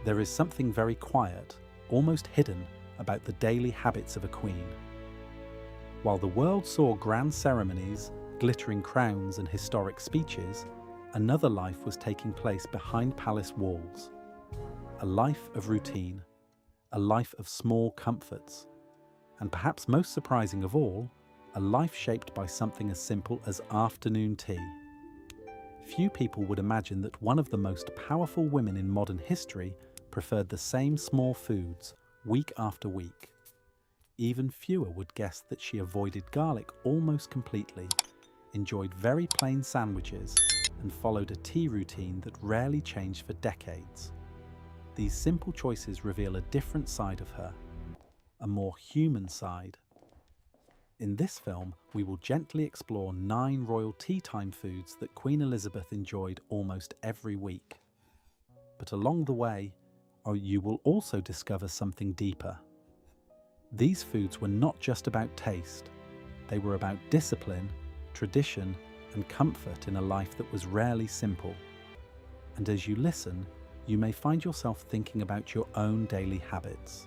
There is something very quiet, almost hidden, about the daily habits of a queen. While the world saw grand ceremonies, glittering crowns and historic speeches, another life was taking place behind palace walls. A life of routine, a life of small comforts, and perhaps most surprising of all, a life shaped by something as simple as afternoon tea. Few people would imagine that one of the most powerful women in modern history preferred the same small foods week after week. Even fewer would guess that she avoided garlic almost completely, enjoyed very plain sandwiches, and followed a tea routine that rarely changed for decades. These simple choices reveal a different side of her, a more human side. In this film, we will gently explore 9 royal tea time foods that Queen Elizabeth enjoyed almost every week. But along the way, you will also discover something deeper. These foods were not just about taste. They were about discipline, tradition, and comfort in a life that was rarely simple. And as you listen, you may find yourself thinking about your own daily habits.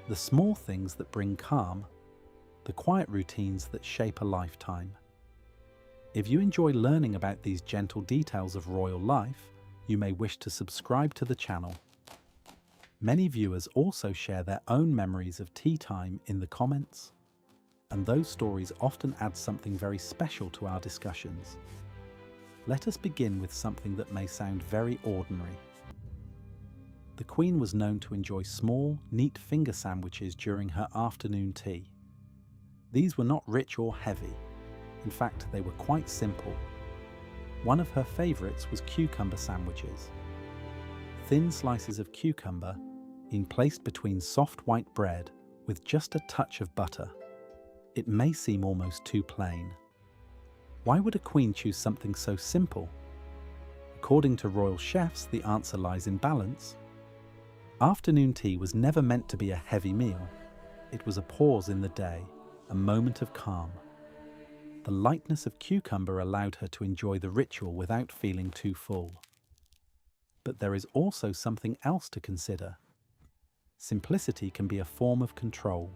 The small things that bring calm, the quiet routines that shape a lifetime. If you enjoy learning about these gentle details of royal life, you may wish to subscribe to the channel. Many viewers also share their own memories of tea time in the comments, and those stories often add something very special to our discussions. Let us begin with something that may sound very ordinary. The Queen was known to enjoy small, neat finger sandwiches during her afternoon tea. These were not rich or heavy. In fact, they were quite simple. One of her favourites was cucumber sandwiches. Thin slices of cucumber being placed between soft white bread with just a touch of butter. It may seem almost too plain. Why would a queen choose something so simple? According to royal chefs, the answer lies in balance. Afternoon tea was never meant to be a heavy meal. It was a pause in the day, a moment of calm. The lightness of cucumber allowed her to enjoy the ritual without feeling too full. But there is also something else to consider. Simplicity can be a form of control.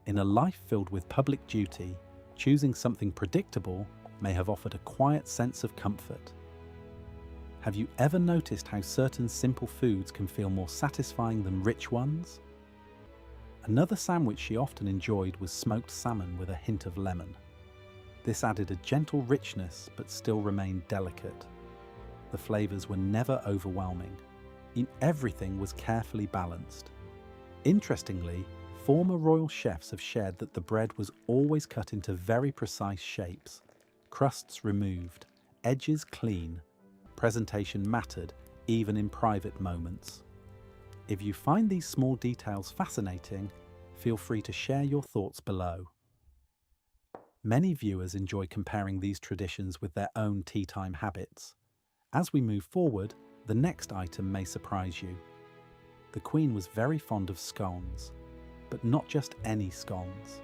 In a life filled with public duty, choosing something predictable may have offered a quiet sense of comfort. Have you ever noticed how certain simple foods can feel more satisfying than rich ones? Another sandwich she often enjoyed was smoked salmon with a hint of lemon. This added a gentle richness but still remained delicate. The flavors were never overwhelming. Everything was carefully balanced. Interestingly, former royal chefs have shared that the bread was always cut into very precise shapes, crusts removed, edges clean. Presentation mattered, even in private moments. If you find these small details fascinating, feel free to share your thoughts below. Many viewers enjoy comparing these traditions with their own tea time habits. As we move forward, the next item may surprise you. The Queen was very fond of scones, but not just any scones.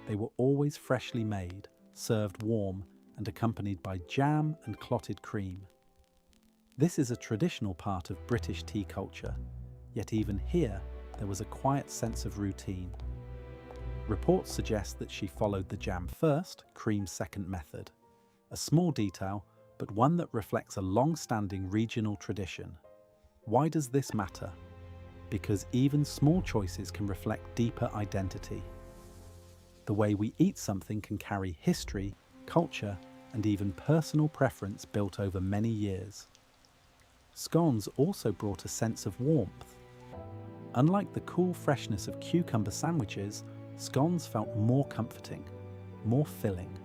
They were always freshly made, served warm, and accompanied by jam and clotted cream. This is a traditional part of British tea culture, yet even here there was a quiet sense of routine. Reports suggest that she followed the jam first, cream second method. A small detail, but one that reflects a long-standing regional tradition. Why does this matter? Because even small choices can reflect deeper identity. The way we eat something can carry history, culture, and even personal preference built over many years. Scones also brought a sense of warmth. Unlike the cool freshness of cucumber sandwiches, scones felt more comforting, more filling.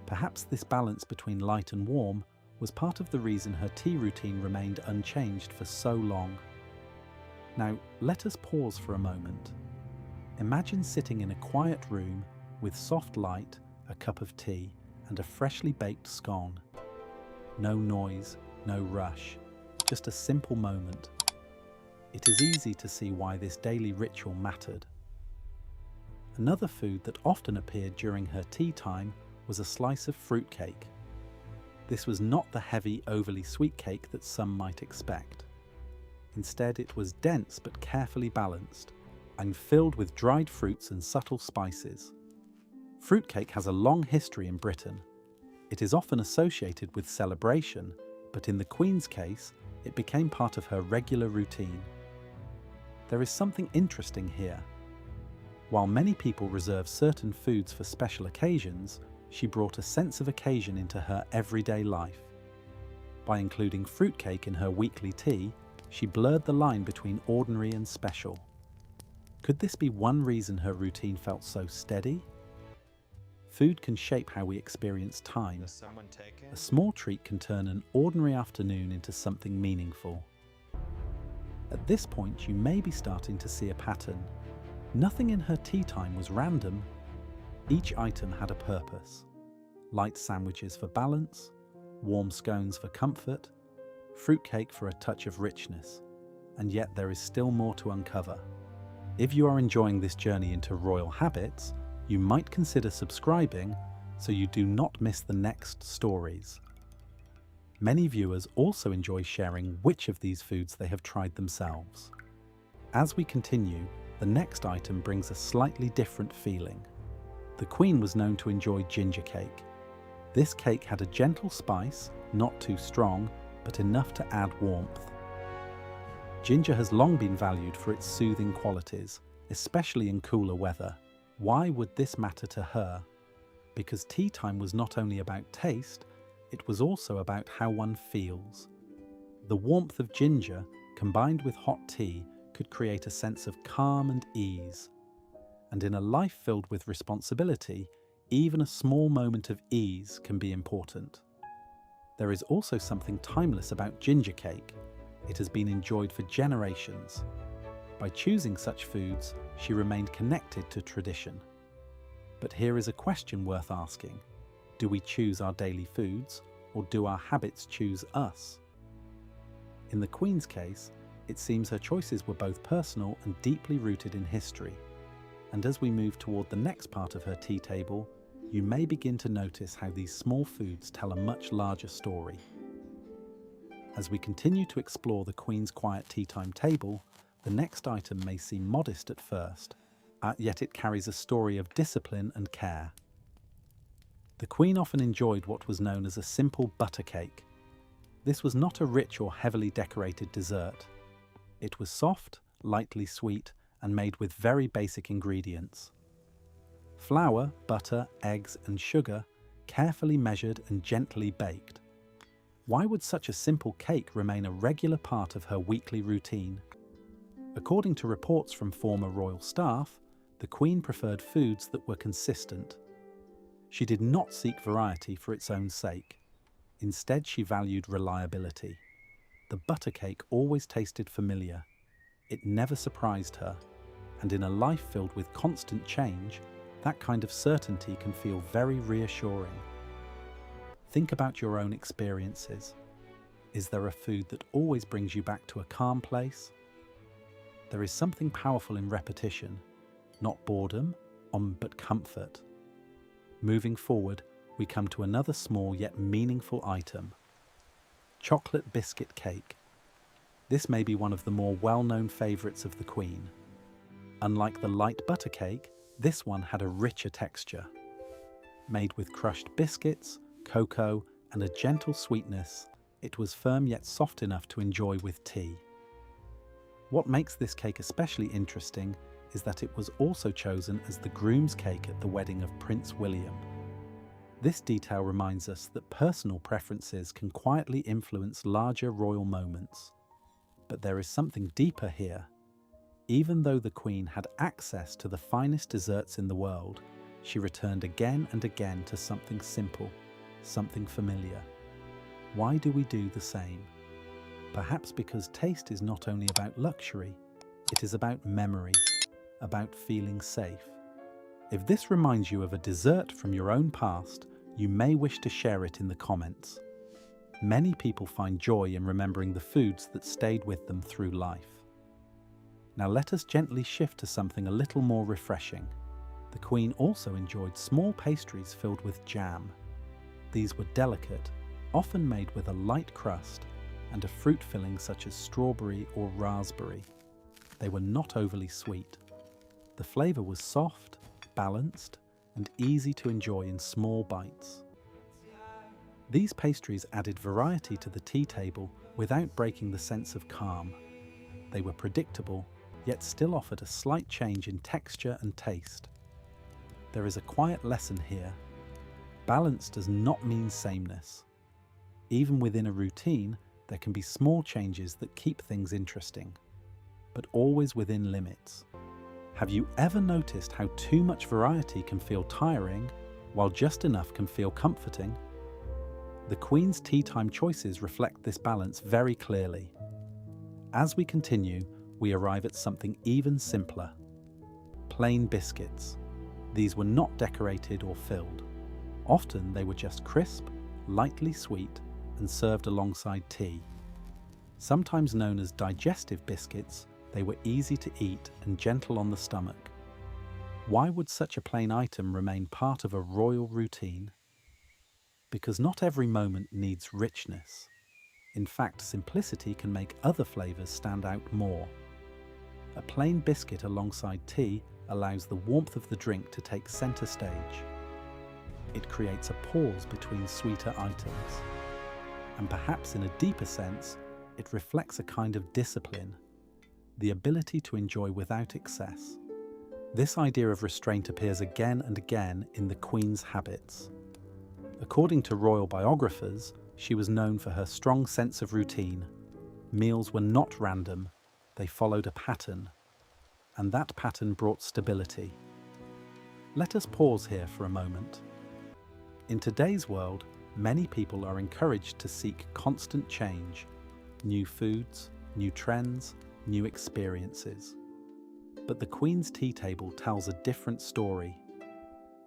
Perhaps this balance between light and warm was part of the reason her tea routine remained unchanged for so long. Now, let us pause for a moment. Imagine sitting in a quiet room with soft light, a cup of tea, and a freshly baked scone. No noise, no rush, just a simple moment. It is easy to see why this daily ritual mattered. Another food that often appeared during her tea time was a slice of fruitcake. This was not the heavy, overly sweet cake that some might expect. Instead, it was dense but carefully balanced, and filled with dried fruits and subtle spices. Fruitcake has a long history in Britain. It is often associated with celebration, but in the Queen's case, it became part of her regular routine. There is something interesting here. While many people reserve certain foods for special occasions, she brought a sense of occasion into her everyday life. By including fruitcake in her weekly tea, she blurred the line between ordinary and special. Could this be one reason her routine felt so steady? Food can shape how we experience time. Does someone take it? A small treat can turn an ordinary afternoon into something meaningful. At this point, you may be starting to see a pattern. Nothing in her tea time was random. Each item had a purpose. Light sandwiches for balance, warm scones for comfort, fruitcake for a touch of richness. And yet there is still more to uncover. If you are enjoying this journey into royal habits, you might consider subscribing so you do not miss the next stories. Many viewers also enjoy sharing which of these foods they have tried themselves. As we continue, the next item brings a slightly different feeling. The Queen was known to enjoy ginger cake. This cake had a gentle spice, not too strong, but enough to add warmth. Ginger has long been valued for its soothing qualities, especially in cooler weather. Why would this matter to her? Because tea time was not only about taste, it was also about how one feels. The warmth of ginger, combined with hot tea, could create a sense of calm and ease. And in a life filled with responsibility, even a small moment of ease can be important. There is also something timeless about ginger cake. It has been enjoyed for generations. By choosing such foods, she remained connected to tradition. But here is a question worth asking. Do we choose our daily foods, or do our habits choose us? In the Queen's case, it seems her choices were both personal and deeply rooted in history. And as we move toward the next part of her tea table, you may begin to notice how these small foods tell a much larger story. As we continue to explore the Queen's quiet tea time table, the next item may seem modest at first, yet it carries a story of discipline and care. The Queen often enjoyed what was known as a simple buttercake. This was not a rich or heavily decorated dessert. It was soft, lightly sweet, and made with very basic ingredients. Flour, butter, eggs, and sugar, carefully measured and gently baked. Why would such a simple cake remain a regular part of her weekly routine? According to reports from former royal staff, the Queen preferred foods that were consistent. She did not seek variety for its own sake. Instead, she valued reliability. The buttercake always tasted familiar. It never surprised her. And in a life filled with constant change, that kind of certainty can feel very reassuring. Think about your own experiences. Is there a food that always brings you back to a calm place? There is something powerful in repetition, not boredom, but comfort. Moving forward, we come to another small yet meaningful item. Chocolate biscuit cake. This may be one of the more well-known favourites of the Queen. Unlike the light butter cake, this one had a richer texture. Made with crushed biscuits, cocoa, and a gentle sweetness, it was firm yet soft enough to enjoy with tea. What makes this cake especially interesting is that it was also chosen as the groom's cake at the wedding of Prince William. This detail reminds us that personal preferences can quietly influence larger royal moments. But there is something deeper here. Even though the Queen had access to the finest desserts in the world, she returned again and again to something simple, something familiar. Why do we do the same? Perhaps because taste is not only about luxury, it is about memory, about feeling safe. If this reminds you of a dessert from your own past, you may wish to share it in the comments. Many people find joy in remembering the foods that stayed with them through life. Now let us gently shift to something a little more refreshing. The Queen also enjoyed small pastries filled with jam. These were delicate, often made with a light crust, and a fruit filling such as strawberry or raspberry. They were not overly sweet. The flavour was soft, balanced, and easy to enjoy in small bites. These pastries added variety to the tea table without breaking the sense of calm. They were predictable, yet still offered a slight change in texture and taste. There is a quiet lesson here. Balance does not mean sameness. Even within a routine, there can be small changes that keep things interesting, but always within limits. Have you ever noticed how too much variety can feel tiring, while just enough can feel comforting? The Queen's tea time choices reflect this balance very clearly. As we continue, we arrive at something even simpler. Plain biscuits. These were not decorated or filled. Often they were just crisp, lightly sweet, and served alongside tea. Sometimes known as digestive biscuits, they were easy to eat and gentle on the stomach. Why would such a plain item remain part of a royal routine? Because not every moment needs richness. In fact, simplicity can make other flavours stand out more. A plain biscuit alongside tea allows the warmth of the drink to take centre stage. It creates a pause between sweeter items. And perhaps in a deeper sense, it reflects a kind of discipline, the ability to enjoy without excess. This idea of restraint appears again and again in the Queen's habits. According to royal biographers, she was known for her strong sense of routine. Meals were not random, they followed a pattern, and that pattern brought stability. Let us pause here for a moment. In today's world, many people are encouraged to seek constant change, new foods, new trends, new experiences. But the Queen's tea table tells a different story.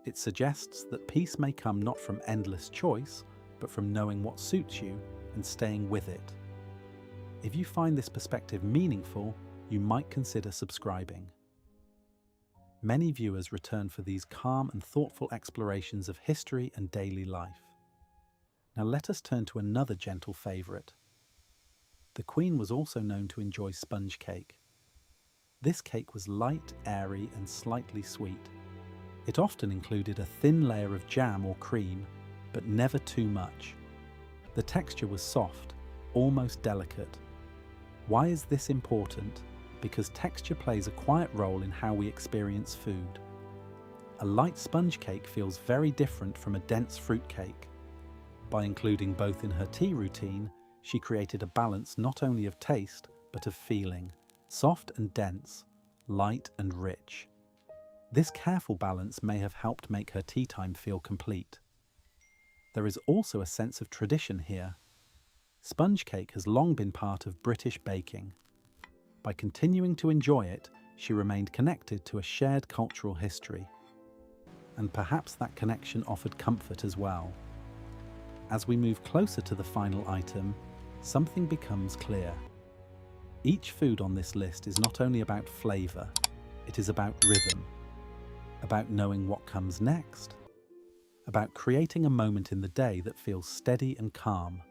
It suggests that peace may come not from endless choice, but from knowing what suits you and staying with it. If you find this perspective meaningful, you might consider subscribing. Many viewers return for these calm and thoughtful explorations of history and daily life. Now let us turn to another gentle favourite. The Queen was also known to enjoy sponge cake. This cake was light, airy, and slightly sweet. It often included a thin layer of jam or cream, but never too much. The texture was soft, almost delicate. Why is this important? Because texture plays a quiet role in how we experience food. A light sponge cake feels very different from a dense fruit cake. By including both in her tea routine, she created a balance not only of taste, but of feeling. Soft and dense, light and rich. This careful balance may have helped make her tea time feel complete. There is also a sense of tradition here. Sponge cake has long been part of British baking. By continuing to enjoy it, she remained connected to a shared cultural history. And perhaps that connection offered comfort as well. As we move closer to the final item, something becomes clear. Each food on this list is not only about flavour, it is about rhythm, about knowing what comes next, about creating a moment in the day that feels steady and calm.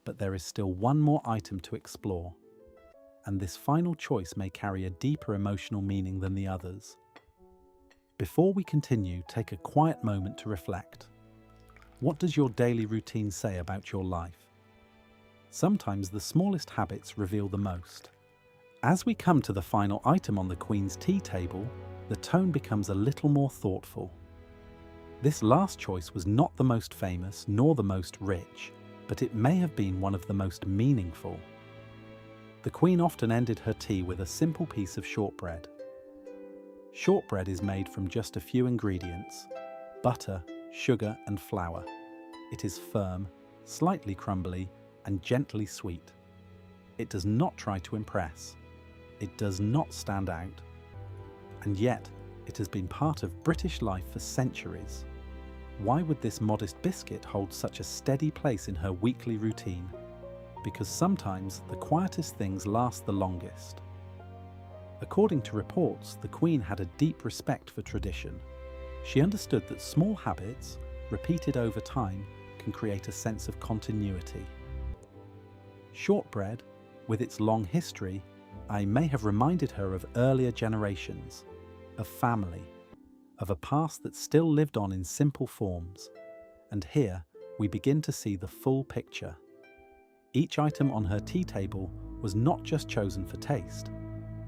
But there is still one more item to explore, and this final choice may carry a deeper emotional meaning than the others. Before we continue, take a quiet moment to reflect. What does your daily routine say about your life? Sometimes the smallest habits reveal the most. As we come to the final item on the Queen's tea table, the tone becomes a little more thoughtful. This last choice was not the most famous nor the most rich, but it may have been one of the most meaningful. The Queen often ended her tea with a simple piece of shortbread. Shortbread is made from just a few ingredients: butter, sugar, and flour. It is firm, slightly crumbly, and gently sweet. It does not try to impress. It does not stand out. And yet, it has been part of British life for centuries. Why would this modest biscuit hold such a steady place in her weekly routine? Because sometimes the quietest things last the longest. According to reports, the Queen had a deep respect for tradition. She understood that small habits, repeated over time, can create a sense of continuity. Shortbread, with its long history, may have reminded her of earlier generations, of family, of a past that still lived on in simple forms. And here, we begin to see the full picture. Each item on her tea table was not just chosen for taste,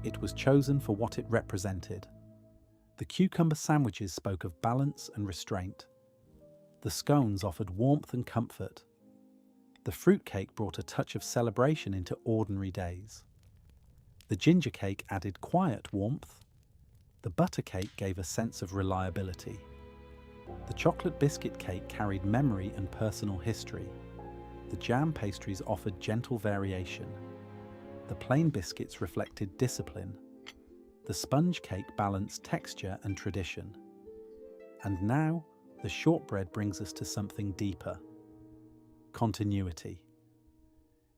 it was chosen for what it represented. The cucumber sandwiches spoke of balance and restraint. The scones offered warmth and comfort. The fruitcake brought a touch of celebration into ordinary days. The ginger cake added quiet warmth. The buttercake gave a sense of reliability. The chocolate biscuit cake carried memory and personal history. The jam pastries offered gentle variation. The plain biscuits reflected discipline. The sponge cake balanced texture and tradition. And now, the shortbread brings us to something deeper. Continuity.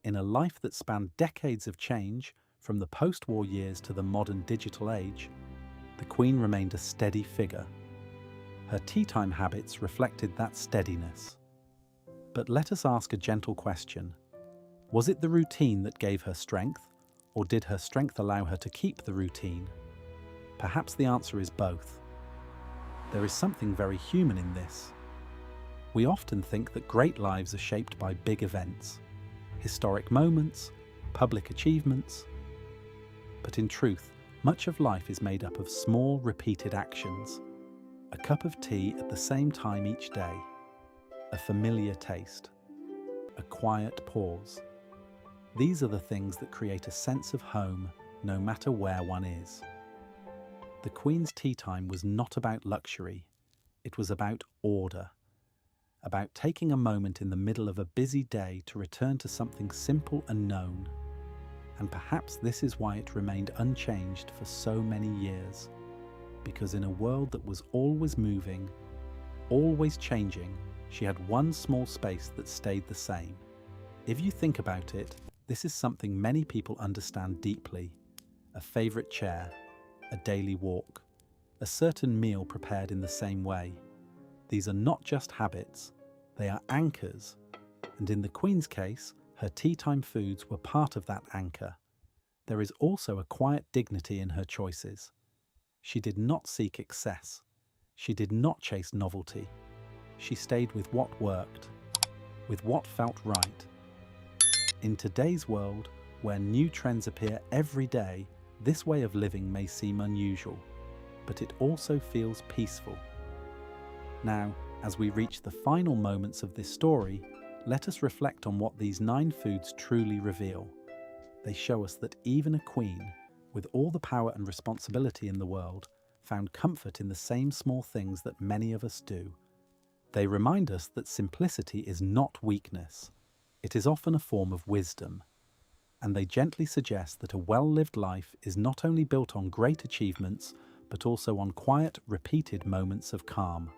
In a life that spanned decades of change, from the post-war years to the modern digital age, the Queen remained a steady figure. Her tea time habits reflected that steadiness. But let us ask a gentle question. Was it the routine that gave her strength, or did her strength allow her to keep the routine? Perhaps the answer is both. There is something very human in this. We often think that great lives are shaped by big events, historic moments, public achievements. But in truth, much of life is made up of small, repeated actions. A cup of tea at the same time each day, a familiar taste, a quiet pause. These are the things that create a sense of home, no matter where one is. The Queen's tea time was not about luxury. It was about order, about taking a moment in the middle of a busy day to return to something simple and known. And perhaps this is why it remained unchanged for so many years. Because in a world that was always moving, always changing, she had one small space that stayed the same. If you think about it, this is something many people understand deeply. A favourite chair, a daily walk, a certain meal prepared in the same way. These are not just habits, they are anchors. And in the Queen's case, her tea time foods were part of that anchor. There is also a quiet dignity in her choices. She did not seek excess. She did not chase novelty. She stayed with what worked, with what felt right. In today's world, where new trends appear every day, this way of living may seem unusual, but it also feels peaceful. Now, as we reach the final moments of this story, let us reflect on what these 9 foods truly reveal. They show us that even a queen, with all the power and responsibility in the world, found comfort in the same small things that many of us do. They remind us that simplicity is not weakness. It is often a form of wisdom. And they gently suggest that a well-lived life is not only built on great achievements, but also on quiet, repeated moments of calm.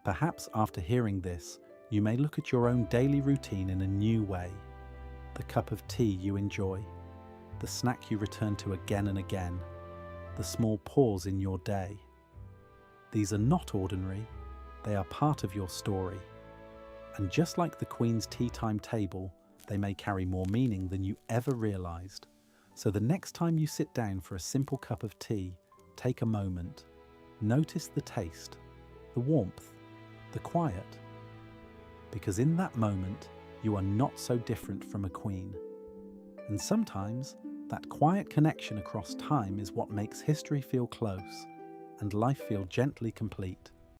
Perhaps after hearing this, you may look at your own daily routine in a new way. The cup of tea you enjoy, the snack you return to again and again, the small pause in your day. These are not ordinary, they are part of your story. And just like the Queen's tea time table, they may carry more meaning than you ever realized. So the next time you sit down for a simple cup of tea, take a moment. Notice the taste, the warmth, the quiet. Because in that moment, you are not so different from a queen. And sometimes, that quiet connection across time is what makes history feel close and life feel gently complete.